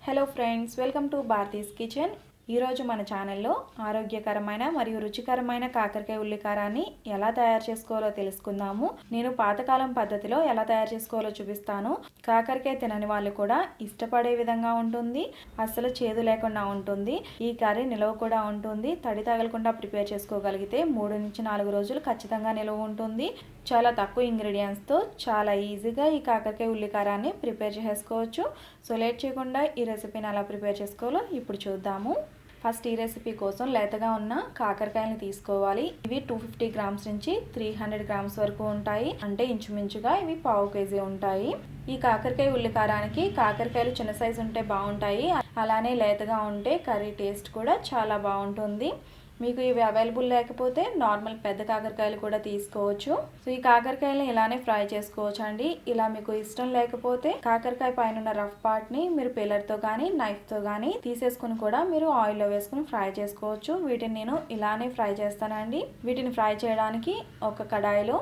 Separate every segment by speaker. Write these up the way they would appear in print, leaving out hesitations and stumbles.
Speaker 1: Hello friends, welcome to Bharati's kitchen. ఈరోజు మన ఛానల్లో ఆరోగ్యకరమైన మరియు రుచికరమైన కాకరకాయ ఉల్లికారాన్ని ఎలా తయారు చేసుకోవాలో తెలుసుకుందాము. నేను పాతకాలం పద్ధతిలో ఎలా తయారు చేసుకోవాలో చూపిస్తాను. కాకరకాయ తినని వాళ్ళు కూడా ఇష్టపడే విధంగా ఉంటుంది, అస్సలు చేదు లేకుండా ఉంటుంది. ఈ కర్రీ నిలవ కూడా ఉంటుంది. తడి తగలకుండా ప్రిపేర్ చేసుకోగలిగితే 3 నుంచి 4 రోజులు ఖచ్చితంగా నిలవ ఉంటుంది. చాలా తక్కువ ఇంగ్రీడియంట్స్తో చాలా ఈజీగా ఈ కాకరకాయ ఉల్లికారాన్ని ప్రిపేర్ చేసుకోవచ్చు. సో లేట్ చేయకుండా ఈ రెసిపీని ఎలా ప్రిపేర్ చేసుకోవాలో ఇప్పుడు చూద్దాము. ఫస్ట్ ఈ రెసిపీ కోసం లేతగా ఉన్న కాకరకాయలను తీసుకోవాలి. ఇవి 250 గ్రామ్స్ నుంచి 300 గ్రామ్స్ వరకు ఉంటాయి. అంటే ఇంచుమించుగా ఇవి పావు కేజీ ఉంటాయి. ఈ కాకరకాయ ఉల్లికారానికి కాకరకాయలు చిన్న సైజు ఉంటే బాగుంటాయి. అలానే లేతగా ఉంటే కర్రీ టేస్ట్ కూడా చాలా బాగుంటుంది. మీకు ఇవి అవైలబుల్ లేకపోతే నార్మల్ పెద్ద కాకరకాయలు కూడా తీసుకోవచ్చు. సో ఈ కాకరకాయలను ఇలానే ఫ్రై చేసుకోవచ్చు అండి. ఇలా మీకు ఇష్టం లేకపోతే కాకరకాయ పైన ఉన్న రఫ్ పార్ట్ ని మీరు పిల్లర్తో కానీ నైఫ్తో కానీ తీసేసుకుని కూడా మీరు ఆయిల్లో వేసుకుని ఫ్రై చేసుకోవచ్చు. వీటిని నేను ఇలానే ఫ్రై చేస్తానండి. వీటిని ఫ్రై చేయడానికి ఒక కడాయిలో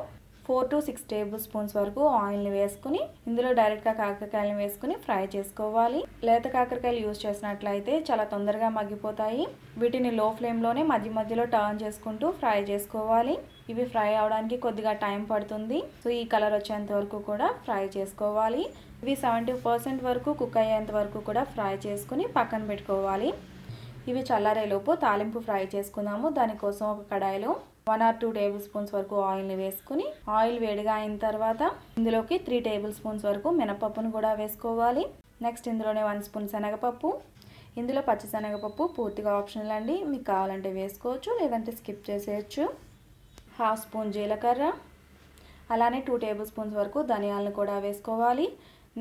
Speaker 1: 4 to 6 టేబుల్ స్పూన్స్ వరకు ఆయిల్ని వేసుకుని ఇందులో డైరెక్ట్గా కాకరకాయలను వేసుకుని ఫ్రై చేసుకోవాలి. లేత కాకరకాయలు యూజ్ చేసినట్లయితే చాలా తొందరగా మగ్గిపోతాయి. వీటిని లో ఫ్లేమ్లోనే మధ్య మధ్యలో టర్న్ చేసుకుంటూ ఫ్రై చేసుకోవాలి. ఇవి ఫ్రై అవడానికి కొద్దిగా టైం పడుతుంది. సో ఈ కలర్ వచ్చేంత వరకు కూడా ఫ్రై చేసుకోవాలి. ఇవి 70% వరకు కుక్ అయ్యేంత వరకు కూడా ఫ్రై చేసుకుని పక్కన పెట్టుకోవాలి. ఇవి చల్లారేలోపు తాలింపు ఫ్రై చేసుకుందాము. దానికోసం ఒక కడాయిలో 1 or 2 టేబుల్ స్పూన్స్ వరకు ఆయిల్ని వేసుకుని ఆయిల్ వేడిగా అయిన తర్వాత ఇందులోకి 3 టేబుల్ స్పూన్స్ వరకు మినపప్పును కూడా వేసుకోవాలి. నెక్స్ట్ ఇందులోనే 1 స్పూన్ శనగపప్పు. ఇందులో పచ్చి శనగపప్పు పూర్తిగా ఆప్షనల్ అండి. మీకు కావాలంటే వేసుకోవచ్చు, లేదంటే స్కిప్ చేసేయచ్చు. 1/2 స్పూన్ జీలకర్ర, అలానే 2 టేబుల్ స్పూన్స్ వరకు ధనియాలను కూడా వేసుకోవాలి.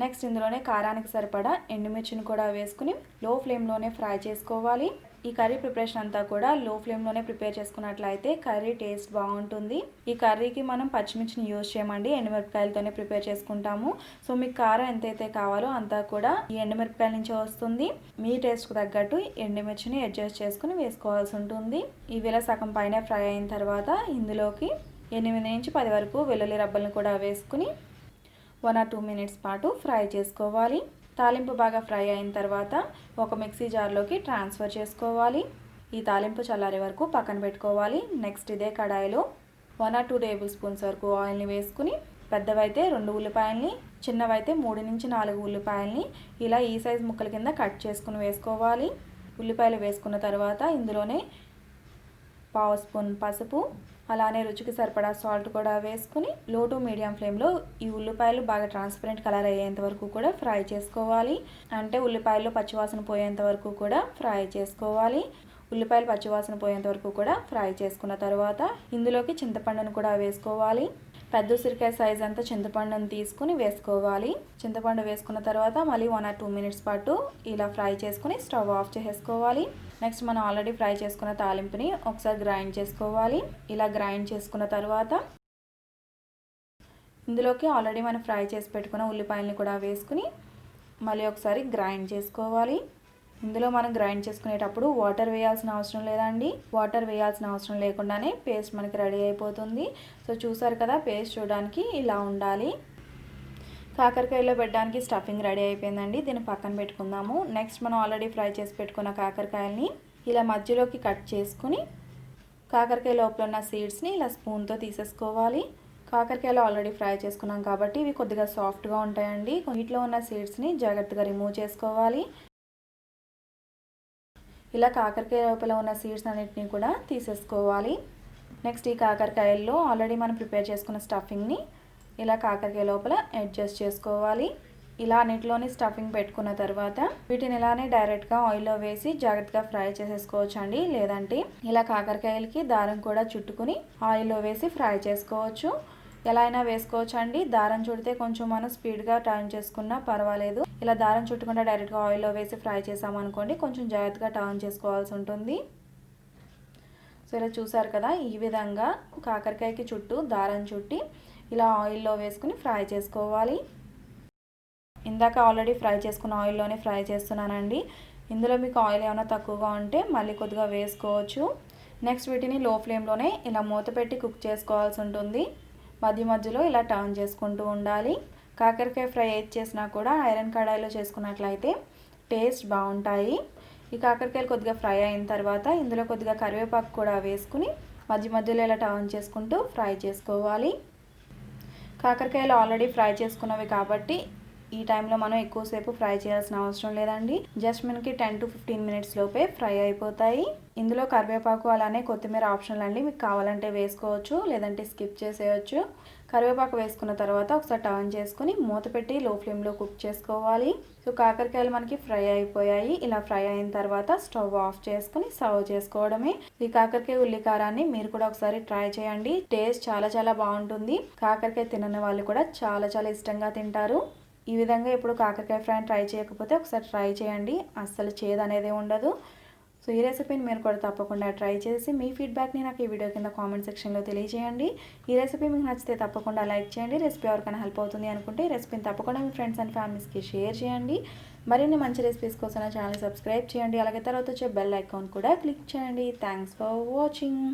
Speaker 1: నెక్స్ట్ ఇందులోనే కారానికి సరిపడా ఎండుమిర్చిని కూడా వేసుకుని లో ఫ్లేమ్లోనే ఫ్రై చేసుకోవాలి. ఈ కర్రీ ప్రిపరేషన్ అంతా కూడా లో ఫ్లేమ్లోనే ప్రిపేర్ చేసుకున్నట్లయితే కర్రీ టేస్ట్ బాగుంటుంది. ఈ కర్రీకి మనం పచ్చిమిర్చిని యూజ్ చేయమండి, ఎండుమిరపకాయలతోనే ప్రిపేర్ చేసుకుంటాము. సో మీకు కారం ఎంతైతే కావాలో అంతా కూడా ఈ ఎండుమిరపకాయల నుంచే వస్తుంది. మీ టేస్ట్కు తగ్గట్టు ఎండుమిర్చిని అడ్జస్ట్ చేసుకుని వేసుకోవాల్సి ఉంటుంది. ఇవి ఇలా సగం పైన ఫ్రై అయిన తర్వాత ఇందులోకి 8 నుంచి 10 వరకు వెల్లుల్లి రబ్బలను కూడా వేసుకుని 1 or 2 మినిట్స్ పాటు ఫ్రై చేసుకోవాలి. తాలింపు బాగా ఫ్రై అయిన తర్వాత ఒక మిక్సీ జార్లోకి ట్రాన్స్ఫర్ చేసుకోవాలి. ఈ తాలింపు చల్లారే వరకు పక్కన పెట్టుకోవాలి. నెక్స్ట్ ఇదే కడాయిలో 1 or 2 టేబుల్ స్పూన్స్ వరకు ఆయిల్ని వేసుకుని పెద్దవైతే 2 ఉల్లిపాయల్ని, చిన్నవైతే 3 నుంచి 4 ఉల్లిపాయల్ని ఇలా ఈ సైజ్ ముక్కల కింద కట్ చేసుకుని వేసుకోవాలి. ఉల్లిపాయలు వేసుకున్న తర్వాత ఇందులోనే 1/2 స్పూన్ పసుపు, అలానే రుచికి సరిపడా సాల్ట్ కూడా వేసుకుని లో టు మీడియం ఫ్లేమ్లో ఈ ఉల్లిపాయలు బాగా ట్రాన్స్పరెంట్ కలర్ అయ్యేంత వరకు కూడా ఫ్రై చేసుకోవాలి. అంటే ఉల్లిపాయలు పచ్చివాసన పోయేంత వరకు కూడా ఫ్రై చేసుకోవాలి. ఉల్లిపాయలు పచ్చివాసన పోయేంత వరకు కూడా ఫ్రై చేసుకున్న తర్వాత ఇందులోకి చింతపండును కూడా వేసుకోవాలి. పెద్ద ఉసిరికాయ సైజ్ అంతా చింతపండును తీసుకుని వేసుకోవాలి. చింతపండు వేసుకున్న తర్వాత మళ్ళీ 1 or 2 మినిట్స్ పాటు ఇలా ఫ్రై చేసుకుని స్టవ్ ఆఫ్ చేసుకోవాలి. నెక్స్ట్ మనం ఆల్రెడీ ఫ్రై చేసుకున్న తాలింపుని ఒకసారి గ్రైండ్ చేసుకోవాలి. ఇలా గ్రైండ్ చేసుకున్న తర్వాత ఇందులోకి ఆల్రెడీ మనం ఫ్రై చేసి పెట్టుకున్న ఉల్లిపాయలని కూడా వేసుకుని మళ్ళీ ఒకసారి గ్రైండ్ చేసుకోవాలి. ఇందులో మనం గ్రైండ్ చేసుకునేటప్పుడు వాటర్ వేయాల్సిన అవసరం లేదండి. వాటర్ వేయాల్సిన అవసరం లేకుండానే పేస్ట్ మనకి రెడీ అయిపోతుంది. సో చూసారు కదా, పేస్ట్ చూడడానికి ఇలా ఉండాలి. కాకరకాయలో పెట్టడానికి స్టఫింగ్ రెడీ అయిపోయిందండి. దీన్ని పక్కన పెట్టుకుందాము. నెక్స్ట్ మనం ఆల్రెడీ ఫ్రై చేసి పెట్టుకున్న కాకరకాయలని ఇలా మధ్యలోకి కట్ చేసుకుని కాకరకాయ లోపల ఉన్న సీడ్స్ని ఇలా స్పూన్తో తీసేసుకోవాలి. కాకరకాయలు ఆల్రెడీ ఫ్రై చేసుకున్నాం కాబట్టి ఇవి కొద్దిగా సాఫ్ట్గా ఉంటాయండి. వీటిలో ఉన్న సీడ్స్ని జాగ్రత్తగా రిమూవ్ చేసుకోవాలి. ఇలా కాకరకాయ లోపల ఉన్న సీడ్స్ అన్నిటిని కూడా తీసేసుకోవాలి. నెక్స్ట్ ఈ కాకరకాయల్లో ఆల్రెడీ మనం ప్రిపేర్ చేసుకున్న స్టఫింగ్ని ఇలా కాకరకాయ లోపల అడ్జస్ట్ చేసుకోవాలి. ఇలా అన్నిటిలోని స్టఫింగ్ పెట్టుకున్న తర్వాత వీటిని ఇలానే డైరెక్ట్గా ఆయిల్లో వేసి జాగ్రత్తగా ఫ్రై చేసేసుకోవచ్చు అండి. లేదంటే ఇలా కాకరకాయలకి దారం కూడా చుట్టుకుని ఆయిల్లో వేసి ఫ్రై చేసుకోవచ్చు. ఎలా అయినా వేసుకోవచ్చు అండి. దారం చుడితే కొంచెం మనం స్పీడ్గా టర్న్ చేసుకున్నా పర్వాలేదు. ఇలా దారం చుట్టకుండా డైరెక్ట్గా ఆయిల్లో వేసి ఫ్రై చేసామనుకోండి కొంచెం జాగ్రత్తగా టర్న్ చేసుకోవాల్సి ఉంటుంది. సో ఇలా చూసారు కదా, ఈ విధంగా కాకరకాయకి చుట్టూ దారం చుట్టి ఇలా ఆయిల్లో వేసుకుని ఫ్రై చేసుకోవాలి. ఇందాక ఆల్రెడీ ఫ్రై చేసుకున్న ఆయిల్లోనే ఫ్రై చేస్తున్నానండి. ఇందులో మీకు ఆయిల్ ఏమైనా తక్కువగా ఉంటే మళ్ళీ కొద్దిగా వేసుకోవచ్చు. నెక్స్ట్ వీటిని లో ఫ్లేమ్లోనే ఇలా మూత పెట్టి కుక్ చేసుకోవాల్సి ఉంటుంది. మధ్య మధ్యలో ఇలా టర్న్ చేసుకుంటూ ఉండాలి. కాకరకాయ ఫ్రై ఏది చేసినా కూడా ఐరన్ కడాయిలో చేసుకున్నట్లయితే టేస్ట్ బాగుంటాయి. ఈ కాకరకాయలు కొద్దిగా ఫ్రై అయిన తర్వాత ఇందులో కొద్దిగా కరివేపాకు కూడా వేసుకుని మధ్య మధ్యలో ఇలా టర్న్ చేసుకుంటూ ఫ్రై చేసుకోవాలి. కాకరకాయలు ఆల్రెడీ ఫ్రై చేసుకున్నవి కాబట్టి ఈ టైంలో మనం ఎక్కువసేపు ఫ్రై చేయాల్సిన అవసరం లేదండి. జస్ట్ మనకి 10 to 15 మినిట్స్ లోపే ఫ్రై అయిపోతాయి. ఇందులో కరివేపాకు అలానే కొత్తిమీర ఆప్షనల్ అండి, మీకు కావాలంటే వేసుకోవచ్చు లేదంటే స్కిప్ చేసేయచ్చు. కరివేపాకు వేసుకున్న తర్వాత ఒకసారి టర్న్ చేసుకుని మూత పెట్టి లో ఫ్లేమ్లో కుక్ చేసుకోవాలి. సో కాకరకాయలు మనకి ఫ్రై అయిపోయాయి. ఇలా ఫ్రై అయిన తర్వాత స్టవ్ ఆఫ్ చేసుకుని సర్వ్ చేసుకోవడమే. ఈ కాకరకాయ ఉల్లికారాన్ని మీరు కూడా ఒకసారి ట్రై చేయండి. టేస్ట్ చాలా చాలా బాగుంటుంది. కాకరకాయ తినని వాళ్ళు కూడా చాలా చాలా ఇష్టంగా తింటారు. ఈ విధంగా ఇప్పుడు కాకరకాయ ఫ్రైని ట్రై చేయకపోతే ఒకసారి ట్రై చేయండి, అస్సలు చేదు అనేది ఉండదు. సో ఈ రెసిపీని మీరు కూడా తప్పకుండా ట్రై చేసి మీ ఫీడ్బ్యాక్ని నాకు ఈ వీడియో కింద కామెంట్ సెక్షన్లో తెలియజేయండి. ఈ రెసిపీ మీకు నచ్చితే తప్పకుండా లైక్ చేయండి. రెసిపీ ఎవరికైనా హెల్ప్ అవుతుంది అనుకుంటే ఈ రెసిపీని తప్పకుండా మీ ఫ్రెండ్స్ అండ్ ఫ్యామిలీస్కి షేర్ చేయండి. మరిన్ని మంచి రెసిపీస్ కోసం నా ఛానల్ సబ్స్క్రైబ్ చేయండి. అలాగే తర్వాత వచ్చే బెల్ ఐకాన్ కూడా క్లిక్ చేయండి. Thanks for watching.